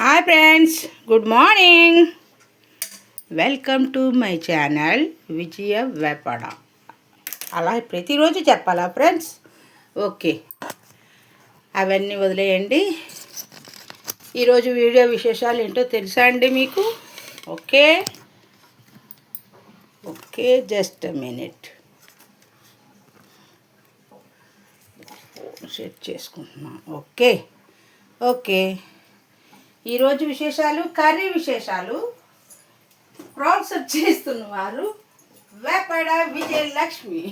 Hi friends, good morning. Welcome to my channel Vijaya Vepada. అలా ప్రతిరోజు చెప్పాలా ఫ్రెండ్స్? ఓకే, అవన్నీ వదిలేయండి. ఈరోజు వీడియో విశేషాలు ఏంటో తెలుసా అండి మీకు? Okay okay, just minute set చేసుకుంటున్నాను. ఓకే ఓకే, ఈరోజు విశేషాలు, కర్రీ విశేషాలు. స్పాన్సర్ చేస్తున్నవారు వేపడ విజయలక్ష్మి.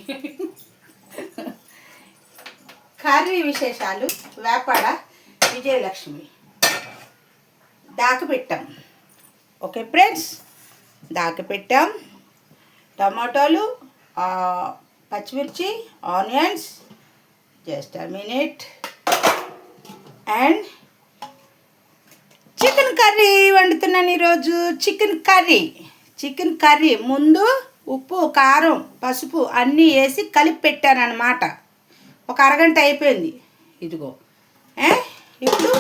కర్రీ విశేషాలు వేపడ విజయలక్ష్మి. దాకపెట్టాం. ఓకే ఫ్రెండ్స్, దాకపెట్టాం. టమాటోలు, పచ్చిమిర్చి, onions, just a minute, and chicken curry వండుతున్నాను ఈరోజు. చికెన్ కర్రీ ముందు ఉప్పు, కారం, పసుపు అన్నీ వేసి కలిపి పెట్టాను అన్నమాట. ఒక అరగంట అయిపోయింది. ఇదిగో ఇప్పుడు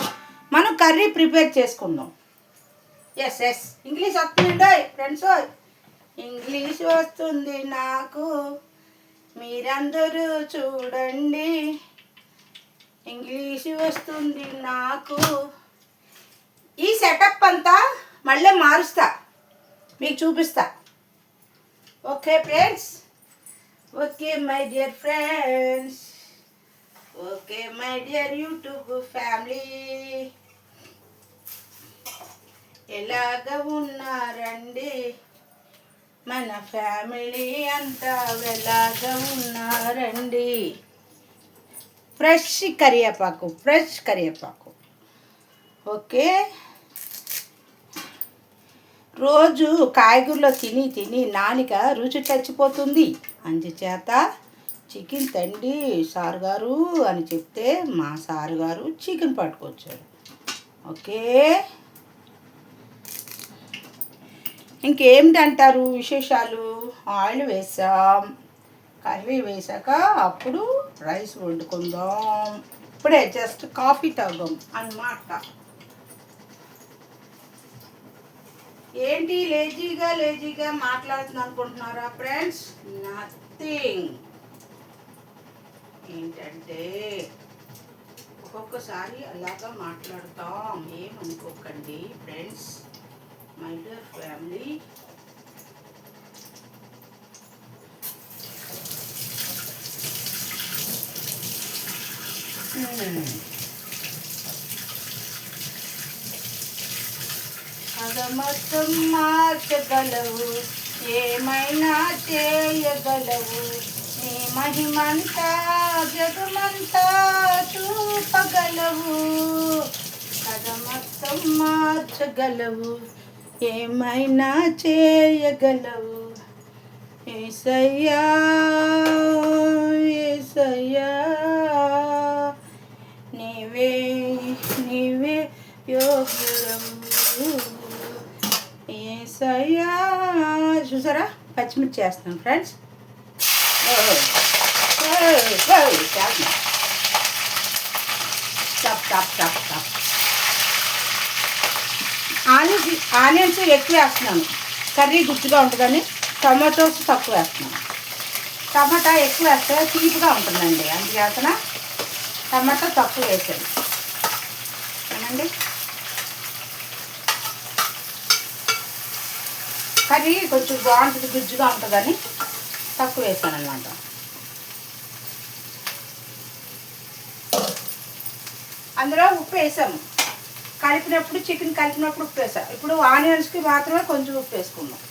మనం కర్రీ ప్రిపేర్ చేసుకుందాం. ఎస్ ఇంగ్లీష్ వస్తుందండి ఫ్రెండ్స్, ఇంగ్లీష్ వస్తుంది నాకు, మీరందరూ చూడండి. ఇంగ్లీష్ వస్తుంది నాకు. ఈ సెటప్ అంతా మళ్ళీ మారుస్తా, మీకు చూపిస్తా. Okay friends, okay my dear friends, okay my dear YouTube family, ఎలాగ ఉన్నారండి మన ఫ్యామిలీ అంతా? ఎలాగ ఉన్నారండి? ఫ్రెష్ కరివేపాకు. ఓకే, రోజు కాయగూరలో తిని నాలిక రుచి చచ్చిపోతుంది. అందుచేత చికెన్ తండి సారు గారు అని చెప్తే మా సారు గారు చికెన్ పట్టుకొచ్చారు. ఓకే, ఇంకేమిటంటారు విశేషాలు? ఆయిల్ వేసాం, కర్రీ వేసాక అప్పుడు రైస్ వండుకుందాం. ఇప్పుడే జస్ట్ కాఫీ తాగాం అన్నమాట. ఏంటి లేజీగా మాట్లాడుతున్నా అనుకుంటున్నారా ఫ్రెండ్స్? నథింగ్. ఏంటంటే ఒక్కొక్కసారి అలాగా మాట్లాడతాం, ఏమనుకోకండి ఫ్రెండ్స్, మై డియర్ ఫ్యామిలీ. మొత్తం మార్చగలవు, ఏమైనా చేయగలవు, నీ మహిమంతా జగమంతా చూపగలవు. మొత్తం మార్చగలవు, ఏమైనా చేయగలవు, యేసయ్యా యేసయ్యా, నీవే యోగ్యుడవు. యేసయ్యా. చూసారా, పచ్చిమిర్చి చేస్తాను ఫ్రెండ్స్. ఆనియన్స్ ఎక్కువ వేస్తున్నాను, కర్రీ గుజ్జుగా ఉంటుందని. టమాటోస్ తక్కువ వేస్తున్నాను. టమాటా ఎక్కువ వేస్తే తీపిగా ఉంటుందండి, అందుచేతన టమాటా తక్కువ వేసాను ఏమండి. కర్రీ కొంచెం బాగుంటుంది, గుజ్జుగా ఉంటుందని తక్కువ వేసాను అన్నమాట. అందులో ఉప్పు వేసాము, చికెన్ కలిపినప్పుడు ఉప్పు వేసాం. ఇప్పుడు ఆనియన్స్కి మాత్రమే కొంచెం ఉప్పు వేసుకుందాం.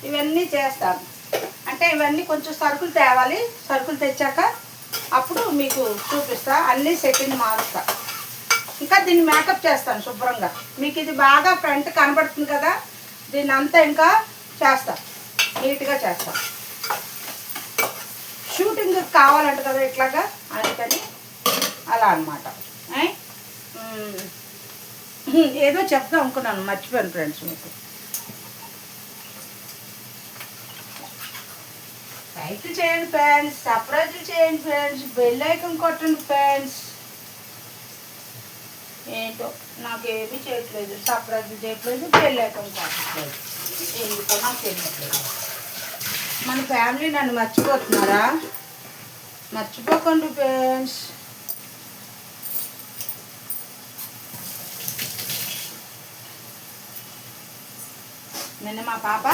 ఇవన్నీ చేస్తాను అంటే ఇవన్నీ కొంచెం సరుకులు తేవాలి. సరుకులు తెచ్చాక అప్పుడు మీకు చూపిస్తా, అన్నీ సెట్టింగ్ మారుస్తా. ఇంకా దీన్ని మేకప్ చేస్తాను శుభ్రంగా. మీకు ఇది బాగా ఫ్రంట్ కనబడుతుంది కదా, దీన్ని అంతా ఇంకా చేస్తా, నీట్గా చేస్తా. షూటింగ్ కావాలంట కదా ఇట్లాగా, అందుకని అలా అన్నమాట. ఏదో చెప్దాం అనుకున్నాను, మర్చిపోయాను ఫ్రెండ్స్. మీకు లైక్ చేయండి ఫ్రెండ్స్, సబ్స్క్రైబ్ చేయండి ఫ్రెండ్స్, బెల్ ఐకాన్ కొట్టండి ఫ్రెండ్స్. ఏంటో నాకేమీ చేయట్లేదు, సర్ప్రైజ్ చేయట్లేదు, పెళ్ళాకం కావట్లేదు, ఎందుకో నాకు తెలియట్లేదు. మన ఫ్యామిలీ నన్ను మర్చిపోతున్నారా? మర్చిపోకండి ఫ్రెండ్స్. నిన్న మా పాప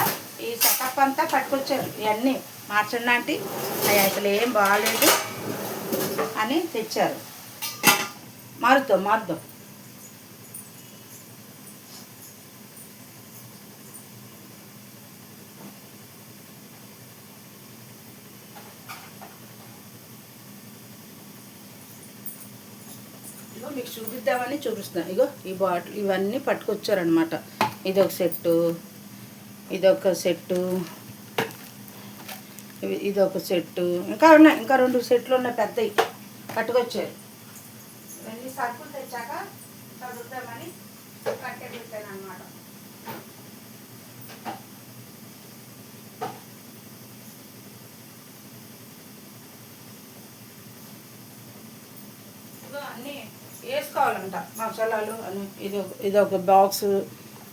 ఈ సెటప్ అంతా పట్టుకొచ్చారు, ఇవన్నీ మార్చండి ఆంటీ, అవి అసలు ఏం బాగాలేదు అని తెచ్చారు. మారుద్దాం. ఇగో మీకు చూపిద్దామని చూపిస్తున్నాను. ఇగో ఈ బాటిల్ ఇవన్నీ పట్టుకొచ్చారనమాట. ఇదొక సెట్టు, ఇదొక సెట్టు, ఇదొక సెట్టు, ఇంకా ఉన్నాయి, ఇంకా 2 సెట్లు ఉన్నాయి పెద్దవి పట్టుకొచ్చారు. ఇవన్నీ సరుకులు తెచ్చాక చదువుతామని కట్టె పెట్టాను అనమాట. అన్నీ వేసుకోవాలంట మసాలాలు అని. ఇదొక బాక్స్,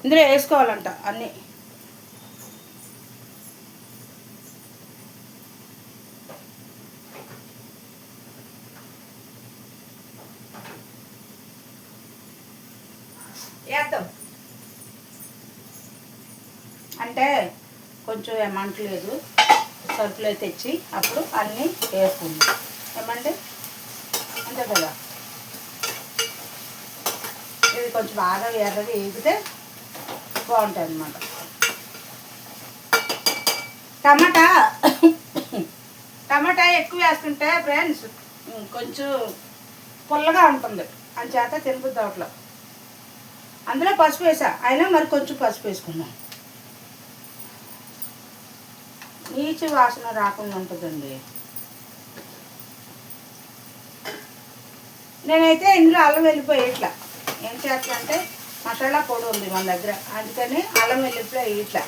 ఇందులో వేసుకోవాలంట అన్నీ. వేద్దాం అంటే కొంచెం అమౌంట్ లేదు, సరుకులు తెచ్చి అప్పుడు అన్నీ వేసుకుందాం ఏమంటే అంతే కదా. ఇది కొంచెం బాగా ఎర్రగా వేగితే బాగుంటుంది అన్నమాట. టమాటా ఎక్కువ వేస్తుంటే ఫ్రెండ్స్ కొంచెం పుల్లగా ఉంటుంది, అంచేత తినబుద్ధి అవట్లా. అందులో పసుపు వేసా, అయినా మరి కొంచెం పసుపు వేసుకున్నాం, నీచు వాసన రాకుండా ఉంటుందండి. నేనైతే ఇందులో అల్లం వెల్లిపాయ ఇట్లా ఏం చేస్తానంటే మసాలా పొడి ఉంది మన దగ్గర, అందుకని అల్లం వెల్లిపాయ ఇట్లా.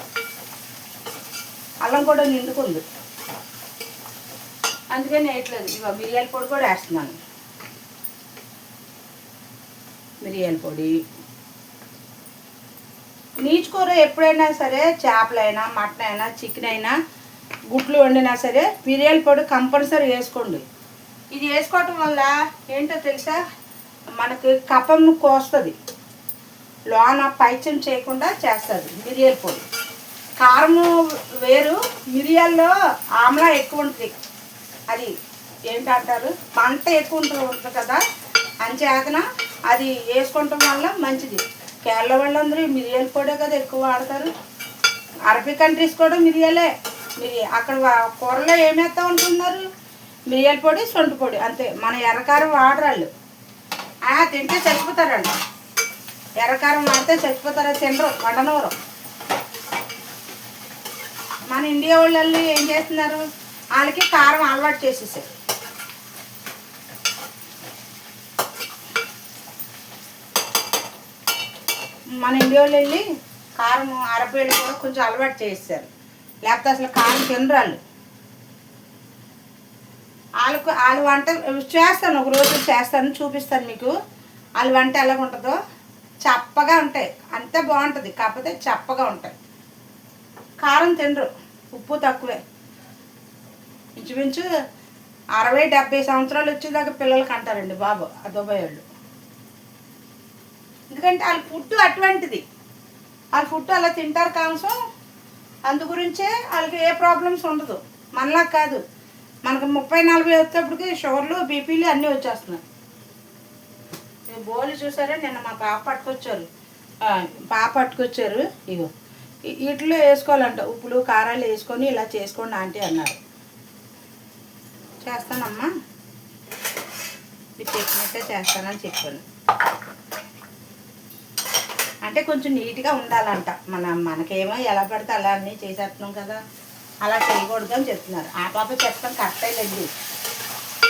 అల్లం కూడా నిండుకుంది, అందుకని వేయట్లేదు. ఇక మిరియాల పొడి కూడా వేస్తున్నాను. మిరియాల పొడి, నీచు కూర ఎప్పుడైనా సరే, చేపలైనా మటన్ అయినా చికెన్ అయినా గుడ్లు వండినా సరే మిరియాల పొడి కంపల్సరీ వేసుకోండి. ఇది వేసుకోవటం వల్ల ఏంటో తెలుసా, మనకు కఫం కోస్తుంది, లోన పైచం చేయకుండా చేస్తుంది మిరియాల పొడి. కారము వేరు, మిరియాల్లో ఆమ్లా ఎక్కువ ఉంటుంది, అది ఏంటంటారు మంట ఎక్కువ ఉంటుంది కదా, అంచేతన అది వేసుకోవటం వల్ల మంచిది. కేరళ వాళ్ళందరూ మిరియాల పొడే కదా ఎక్కువ వాడతారు, అరబీ కంట్రీస్ కూడా మిరియాలే. అక్కడ కూరలో ఏమేస్తా ఉంటున్నారు, మిరియాల పొడి, సొంటి పొడి అంతే. మన ఎర్రకారం వాడరాళ్ళు, తింటే చచ్చిపోతారండి. ఎర్రకారం వాడితే చచ్చిపోతారా, తినరు, వండనవరు. మన ఇండియా వాళ్ళు ఏం చేస్తున్నారు, వాళ్ళకి కారం అలవాటు చేసేసారు. మన ఇండియా వాళ్ళు వెళ్ళి కారం అరబీలు కూడా కొంచెం అలవాటు చేస్తారు, లేకపోతే అసలు కారం తినరాళ్ళు. వాళ్ళ వంట చేస్తాను, ఒక రోజు చేస్తాను, చూపిస్తాను మీకు. వాళ్ళ వంట ఎలాగ ఉంటుందో, చప్పగా ఉంటాయి, అంతే బాగుంటుంది, కాకపోతే చప్పగా ఉంటాయి. కారం తినరు, ఉప్పు తక్కువే. ఇంచుమించు 60-70 సంవత్సరాలు వచ్చేదాకా పిల్లలకి అంటారండి బాబు ఆ దుబాయ్ వాళ్ళు. ఎందుకంటే వాళ్ళ ఫుడ్ అటువంటిది, వాళ్ళ ఫుడ్ అలా తింటారు కాంసం, అందు గురించే వాళ్ళకి ఏ ప్రాబ్లమ్స్ ఉండదు. మనలా కాదు, మనకు 30-40 వచ్చేటప్పటికి షుగర్లు బీపీలు అన్నీ వచ్చేస్తున్నాయి. బోలు చూసారా, నిన్న మా పాప పట్టుకొచ్చారు. ఇగో వీటిలో వేసుకోవాలంట, ఉప్పులు కారాలు వేసుకొని ఇలా చేసుకోండి ఆంటీ అన్నారు. చేస్తానమ్మా, మీరు చెప్పినట్టే చేస్తానని చెప్పాను. అంటే కొంచెం నీట్గా ఉండాలంట, మనకేమో ఎలా పడితే అలా అన్నీ చేసేస్తున్నాం కదా, అలా చేయకూడదు అని చెప్తున్నారు. ఆ పాప చెప్తాను కరెక్టే లేదు,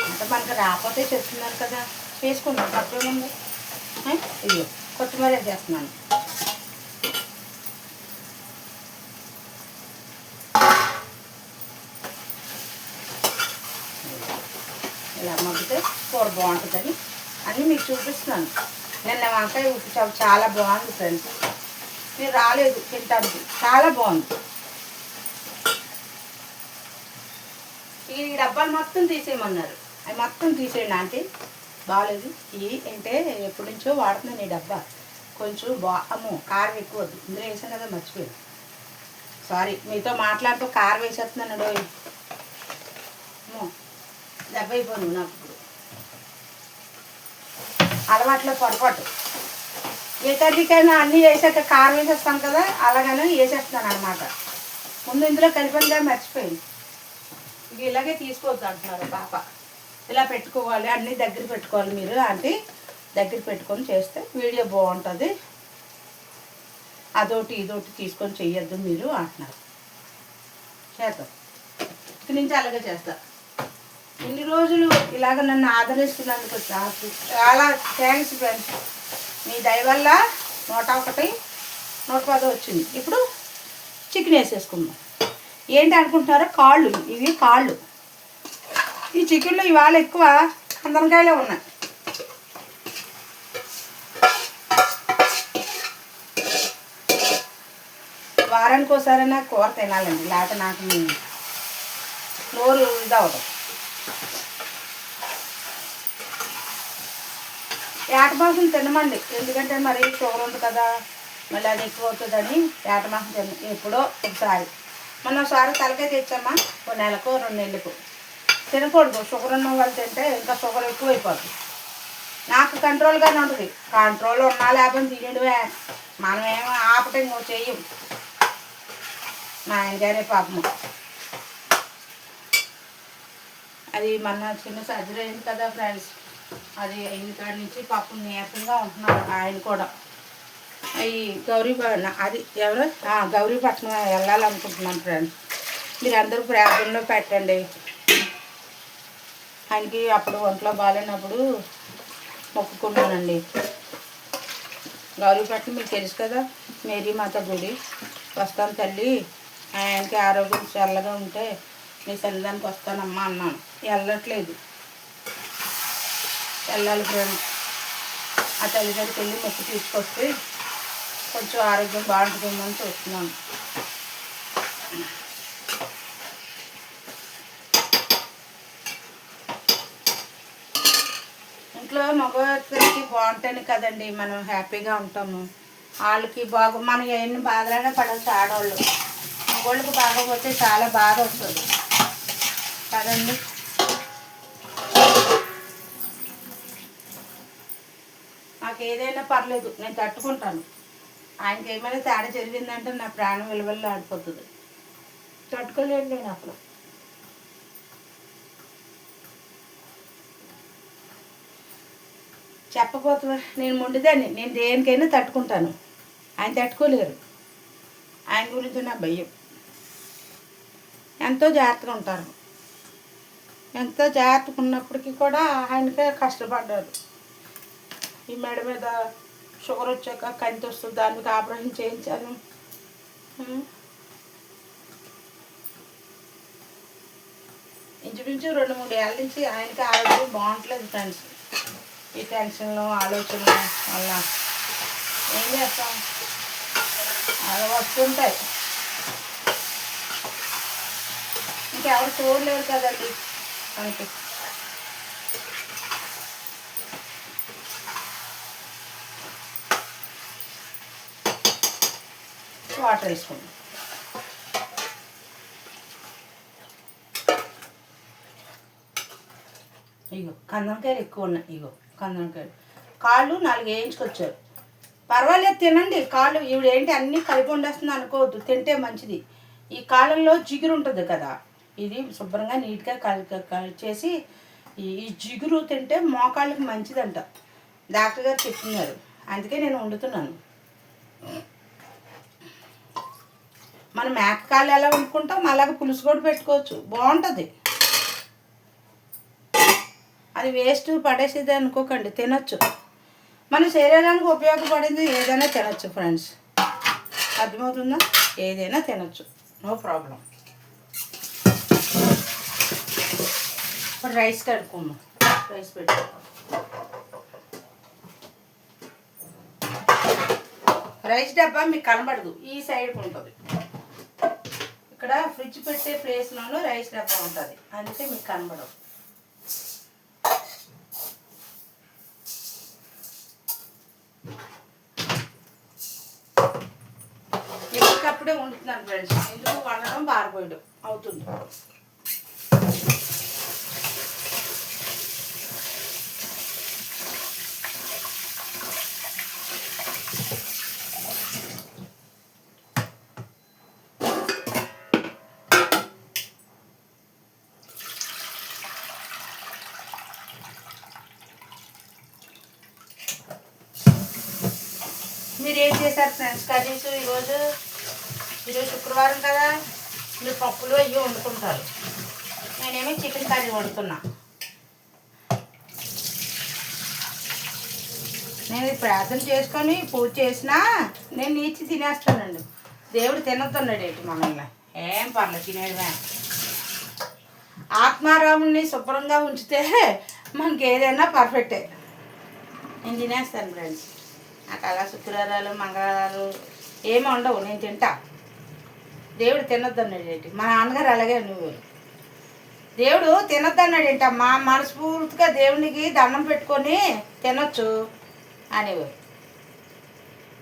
అంటే మనకు రాకపోతే చెప్తున్నారు కదా, చేసుకున్నాం తప్పేముంది. ఇది కొత్తిమీర చేస్తున్నాను. ఇలా మగ్గితే కూర బాగుంటుందని అన్నీ మీకు చూపిస్తున్నాను. నిన్న వంకాయ ఉప్పు చేప చాలా బాగుంది ఫ్రెండ్స్. మీరు రాలేదు తింటానికి, చాలా బాగుంది. ఈ డబ్బాలు మొత్తం తీసేయమన్నారు, అవి మొత్తం తీసేయండి ఆంటీ, బాగాలేదు. ఇవి అంటే ఎప్పటి నుంచో వాడుతున్నాను ఈ డబ్బా. కొంచెం అమ్మో కారం ఎక్కువ వద్దు, ఇందులో వేసాను కదా మర్చిపోయాను, సారీ. మీతో మాట్లాడుతూ కారం వేసేస్తున్నాను. అమ్మో దెబ్బ అయిపోను నాకు ఇప్పుడు, అలవాట్లో పొరపాటు. ఏ కర్రీకైనా అన్నీ వేసాక కారం వేసేస్తాను కదా, అలాగనే వేసేస్తున్నాను అనమాట. ముందు ఇందులో కలిపంగా మర్చిపోయింది. ఇక ఇలాగే తీసుకోవద్దు అంటున్నారు పాప. ఇలా పెట్టుకోవాలి, అన్నీ దగ్గర పెట్టుకోవాలి మీరు ఆంటీ, దగ్గర పెట్టుకొని చేస్తే వీడియో బాగుంటుంది. అదొకటి ఇదొకటి తీసుకొని చెయ్యొద్దు మీరు అంటున్నారు. చేద్దాం, ఇక్కడి నుంచి అలాగే చేస్తా. ఇన్ని రోజులు ఇలాగ నన్ను ఆదరిస్తున్నందుకు నాకు చాలా థ్యాంక్స్ ఫ్రెండ్స్. మీ దయ వల్ల 101, 110 వచ్చింది. ఇప్పుడు చికెన్ వేసేసుకుందాం. ఏంటి అనుకుంటున్నారో, కాళ్ళు, ఇవి కాళ్ళు. ఈ చికెన్లో ఇవాళ ఎక్కువ కందనకాయలే ఉన్నాయి. వారానికి ఒకసారైనా కూర తినాలండి, లేకపోతే నాకు నోరు ఇదవదు. ఏట మాంసం తినమండి, ఎందుకంటే మరి షుగర్ ఉంది కదా, మళ్ళీ అది ఎక్కువ అవుతుందని ఏట మాంసం తిన. ఎప్పుడో ఒకసారి, మొన్న ఒకసారి తలకాయ తెచ్చామా, 1 నెలకు 2 నెలలకు. తినకూడదు, షుగర్ ఉన్న వాళ్ళు తింటే ఇంకా షుగర్ ఎక్కువైపోతుంది. నాకు కంట్రోల్గానే ఉంటుంది, కంట్రోల్ ఉన్నా లేకపోతే తినేడువే, మనమేమో ఆపటం చెయ్యం. మా ఆయనగారే పాపము, అది మన చిన్న సర్జరీ అయింది కదా ఫ్రెండ్స్, అది అయిన కాడి నుంచి పాపం నీరసంగా ఉంటున్నారు ఆయన కూడా. అవి అది ఎవరు గౌరీపట్నం వెళ్ళాలనుకుంటున్నాను ఫ్రెండ్స్. మీరు అందరూ ప్రార్థనలో పెట్టండి. ఆయనకి అప్పుడు ఒంట్లో బాగాలేనప్పుడు మొక్కుకున్నానండి. గౌరీపట్నం మీకు తెలుసు కదా, మేరీ మాత గుడి. వస్తాను తల్లి, ఆయనకి ఆరోగ్యం చల్లగా ఉంటే మీ సన్నిధానికి వస్తానమ్మా అన్నాను. వెళ్ళట్లేదు, వెళ్ళాలి ఫ్రెండ్స్. ఆ తల్లి దగ్గరికి వెళ్ళి మొక్కు తీసుకొస్తే కొంచెం ఆరోగ్యం బాగుంటుందని చూస్తున్నాను. ఇంట్లో మగవారికి బాగుంటేనే కదండి మనం హ్యాపీగా ఉంటాము. వాళ్ళకి మనం ఎన్ని బాధలైనా పడవచ్చు. ఆడవాళ్ళు మగవాళ్ళకి బాగోపోతే చాలా బాధ వస్తుంది కదండి. నాకు ఏదైనా పర్లేదు, నేను తట్టుకుంటాను. ఆయనకి ఏమైనా తేడా జరిగిందంటే నా ప్రాణం విలువల్లో ఆడిపోతుంది, తట్టుకోలేను నేను అసలు. చెప్పబోతున్నా, నేను మొండిదాన్ని, నేను దేనికైనా తట్టుకుంటాను. ఆయన తట్టుకోలేరు, ఆయన గురించి నా భయం. ఎంతో జాగ్రత్తగా ఉంటారు, ఎంతో జాగ్రత్తగా ఉన్నప్పటికీ కూడా ఆయనకే కష్టపడ్డారు. ఈ మెడ మీద షుగర్ వచ్చాక కంటి వస్తుంది, దానికి ఆపరేషన్ చేయించాను. ఇంచుమించు 2-3 ఏళ్ళ నుంచి ఆయనకి ఆరోగ్యం బాగుంటలేదు ఫ్రెండ్స్. ఈ టెన్షన్లు ఆలోచనలు వల్ల ఏం చేస్తాం, అలా వస్తుంటాయి. ఇంకెవరు చూడలేరు కదండి మనకి. వాటర్ వేసుకోండి. ఇగో కందనకాయలు ఎక్కువ ఉన్నాయి, ఇగో కందనకాయలు. కాళ్ళు 4 వేయించుకొచ్చారు. పర్వాలేదు తినండి కాళ్ళు. ఇవిడ ఏంటి అన్నీ కలిపి వండేస్తుంది అనుకోవద్దు, తింటే మంచిది. ఈ కాళ్ళల్లో జిగురు ఉంటుంది కదా, ఇది శుభ్రంగా నీట్గా చేసి ఈ జిగురు తింటే మోకాళ్ళకి మంచిదంట డాక్టర్ గారు చెప్తున్నారు. అందుకే నేను వండుతున్నాను. మనం మేకకాళ్ళు ఎలా వండుకుంటాం అలాగే పులుసు కూడా పెట్టుకోవచ్చు, బాగుంటుంది. అది వేస్ట్ పడేసేది అనుకోకండి, తినొచ్చు. మన శరీరానికి ఉపయోగపడింది ఏదైనా తినొచ్చు ఫ్రెండ్స్, అర్థమవుతుందా? ఏదైనా తినొచ్చు, నో ప్రాబ్లం. ఇప్పుడు రైస్ కడుక్కుందాం, రైస్ పెట్టుకుందాం. రైస్ డబ్బా మీకు కనబడదు, ఈ సైడ్కి ఉంటుంది. ఇక్కడ ఫ్రిడ్జ్ పెట్టే ప్లేస్లోనూ రైస్ డబ్బా ఉంటుంది, అందుకే మీకు కనబడదు. ఎప్పటికప్పుడే వండుతున్నాను ఫ్రెండ్స్, ఎందుకు వండడం బారిపోయడం అవుతుంది. మీరు ఏం చేశారు ఫ్రెండ్స్ కర్రీస్ ఈరోజు శుక్రవారం కదా, మీరు పప్పులు అయ్యి వండుకుంటారు. నేనేమో చికెన్ కర్రీ వండుతున్నా. నేను ప్రార్థన చేసుకొని పూజ చేసినా నేను నీచి తినేస్తానండి. దేవుడు తినొద్దన్నాడు ఏంటి మనల్ని, ఏం పర్లేదు తినేయడమే. ఆత్మారాముని శుభ్రంగా ఉంచితే మనకి ఏదైనా పర్ఫెక్టే. నేను తినేస్తాను ఫ్రెండ్స్, నాకు అలా శుక్రవారాలు మంగళవారాలు ఏమి ఉండవు, నేను తింటా. దేవుడు తినొద్దన్నాడు ఏంటి, మా నాన్నగారు అలాగే నువ్వు దేవుడు తినొద్దన్నాడు ఏంటమ్మా, మనస్ఫూర్తిగా దేవునికి దండం పెట్టుకొని తినొచ్చు అనేవారు.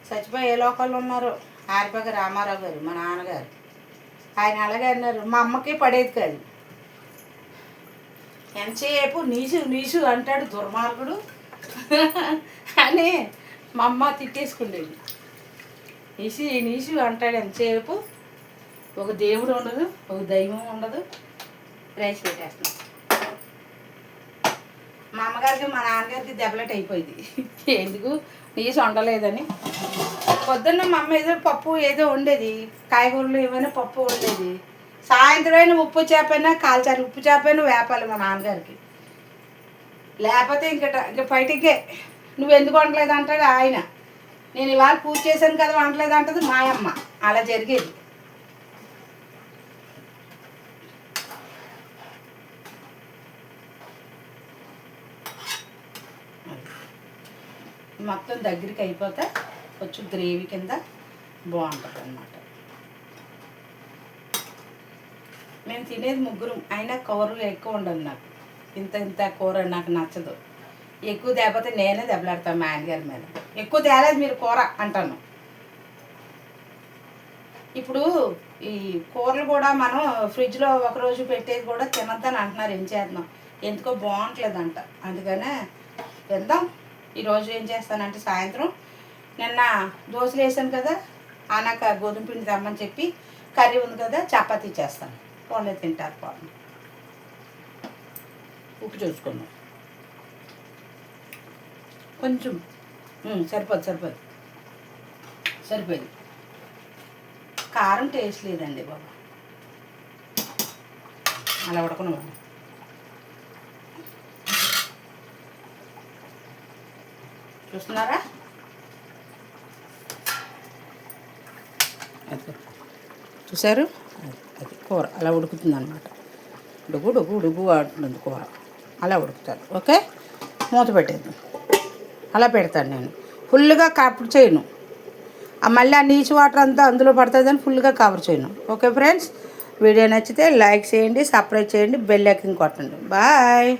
చచ్చిపోయి ఏ లోకాలు ఉన్నారు, ఆరిపగ రామారావు గారు మా నాన్నగారు, ఆయన అలాగే అన్నారు. మా అమ్మకి పడేది కాదు, ఎంతసేపు నీసు నీసు అంటాడు దుర్మార్గుడు అని మా అమ్మ తిట్టేసుకునేది. నీసు నీసు అంటాడు ఎంతసేపు, ఒక దేవుడు ఉండదు, ఒక దైవం ఉండదు. రైస్ పెట్టేస్తున్నాం. మా అమ్మగారికి మా నాన్నగారికి దెబ్బలట్ అయిపోయింది, ఎందుకు నీసు వండలేదని. పొద్దున్న మా అమ్మ ఏదో పప్పు ఏదో వండేది, కాయగూరలు ఏమైనా పప్పు వండేది. సాయంత్రం అయినా ఉప్పు చేపైనా కాల్చారు, ఉప్పు చేపైనా వేపాలి మా నాన్నగారికి, లేకపోతే ఇంకా బయటికే. నువ్వు ఎందుకు వండలేదు అంటాడు ఆయన. నేను ఇవాళ పూజ చేశాను కదా వండలేదు అంటది మా అమ్మ. అలా జరిగేది. మొత్తం దగ్గరికి అయిపోతే కొంచెం గ్రేవీ కింద బాగుంటుంది అన్నమాట. మేము తినేది ముగ్గురు, అయినా కూరలు ఎక్కువ ఉండదు నాకు. ఇంత ఇంత కూర నాకు నచ్చదు. ఎక్కువ తేకపోతే నేనే దెబ్బలాడతాను మా ఆయనగారి మీద, ఎక్కువ తేలేదు మీరు కూర అంటాను. ఇప్పుడు ఈ కూరలు కూడా మనం ఫ్రిడ్జ్లో ఒకరోజు పెట్టేది కూడా తినద్దని అంటున్నారు. ఏం చేద్దాం, ఎందుకో బాగుంటలేదంట. అందుకనే తిందాం. ఈరోజు ఏం చేస్తానంటే సాయంత్రం నిన్న దోశలు వేసాను కదా, ఆనాక గోధుమ పిండి తెమ్మని చెప్పి కర్రీ ఉంది కదా చపాతీ చేస్తాను. వాళ్ళే తింటారు. పాపం ఉప్పు చూసుకుందాం కొంచెం, సరిపోదు. కారం టేస్ట్ లేదండి బాబా, అలా ఉడకను. చూస్తున్నారా, చూసారు, అది కూర అలా ఉడుకుతుంది అన్నమాట. ఉడుగు అంటుంది కూర, అలా ఉడుకుతారు. ఓకే, మూత పెట్టేద్దాం. అలా పెడతాను నేను, ఫుల్గా కవర్ చేయను. మళ్ళీ ఆ నీచు వాటర్ అంతా అందులో పడుతుందని ఫుల్గా కవర్ చేయను. ఓకే ఫ్రెండ్స్, వీడియో నచ్చితే లైక్ చేయండి, సబ్స్క్రైబ్ చేయండి, బెల్ ఐకాన్ కొట్టండి. బాయ్.